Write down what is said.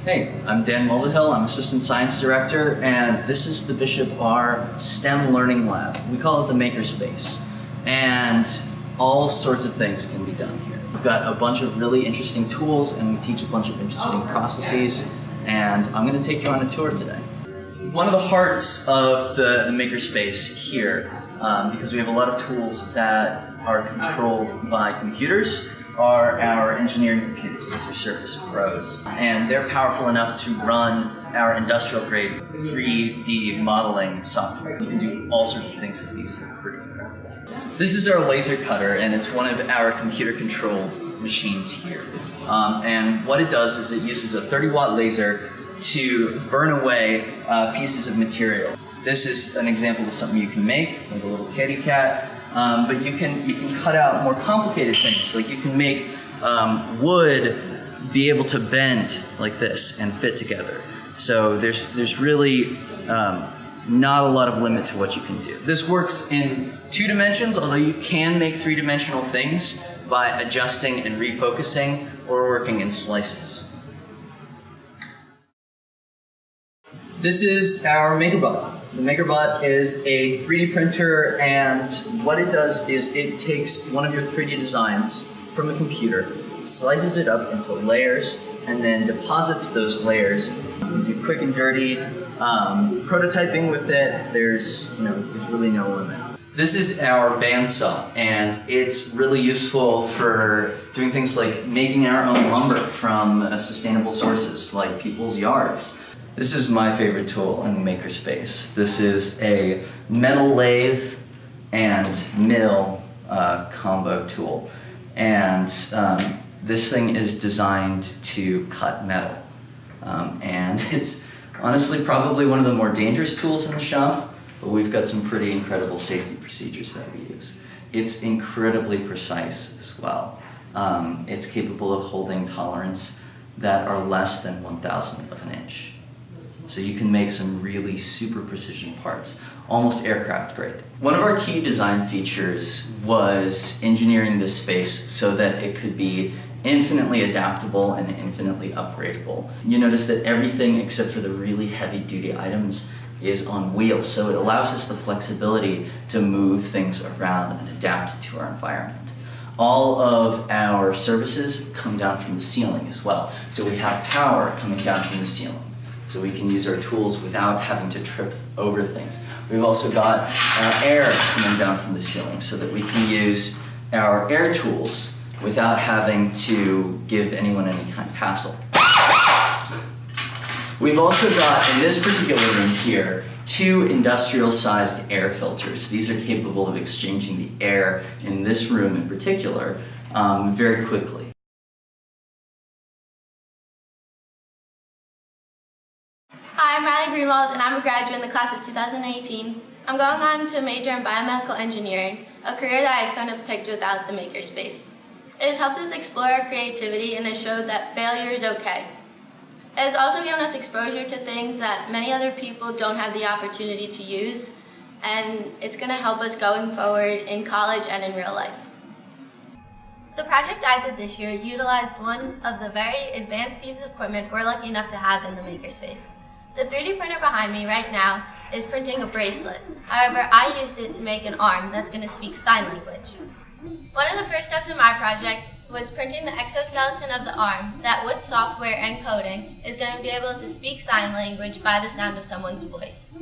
Hey, I'm Dan Mulvihill. I'm Assistant Science Director, and this is the Bishop R STEM Learning Lab. We call it the Makerspace, and all sorts of things can be done here. We've got a bunch of really interesting tools, and we teach a bunch of interesting processes, and I'm going to take you on a tour today. One of the hearts of the Makerspace here, because we have a lot of tools that are controlled by computers, are our engineering computers. These are Surface Pros, and they're powerful enough to run our industrial grade 3D modeling software. You can do all sorts of things with these. They're pretty incredible. This is our laser cutter, and it's one of our computer controlled machines here. And what it does is it uses a 30-watt laser to burn away pieces of material. This is an example of something you can make, like a little kitty cat. But you can cut out more complicated things. Like you can make wood be able to bend like this and fit together. So there's really not a lot of limit to what you can do. This works in 2 dimensions, although you can make 3-dimensional things by adjusting and refocusing or working in slices. This is our Makerbot. The Makerbot is a 3D printer, and what it does is it takes one of your 3D designs from a computer, slices it up into layers, and then deposits those layers. You can do quick and dirty prototyping with it. There's really no limit. This is our bandsaw, and it's really useful for doing things like making our own lumber from sustainable sources, like people's yards. This is my favorite tool in the Makerspace. This is a metal lathe and mill combo tool. And this thing is designed to cut metal. And it's honestly probably one of the more dangerous tools in the shop, but we've got some pretty incredible safety procedures that we use. It's incredibly precise as well. It's capable of holding tolerance that are less than 1/1000th of an inch. So you can make some really super precision parts, almost aircraft grade. One of our key design features was engineering this space so that it could be infinitely adaptable and infinitely upgradable. You notice that everything except for the really heavy duty items is on wheels, so it allows us the flexibility to move things around and adapt to our environment. All of our services come down from the ceiling as well, so we have power coming down from the ceiling. So we can use our tools without having to trip over things. We've also got air coming down from the ceiling so that we can use our air tools without having to give anyone any kind of hassle. We've also got, in this particular room here, 2 industrial-sized air filters. These are capable of exchanging the air in this room in particular very quickly. Hi, I'm Riley Greenwald, and I'm a graduate in the class of 2018. I'm going on to major in biomedical engineering, a career that I couldn't have picked without the Makerspace. It has helped us explore our creativity and has showed that failure is okay. It has also given us exposure to things that many other people don't have the opportunity to use, and it's going to help us going forward in college and in real life. The project I did this year utilized one of the very advanced pieces of equipment we're lucky enough to have in the Makerspace. The 3D printer behind me right now is printing a bracelet. However, I used it to make an arm that's going to speak sign language. One of the first steps in my project was printing the exoskeleton of the arm that, with software and coding, is going to be able to speak sign language by the sound of someone's voice.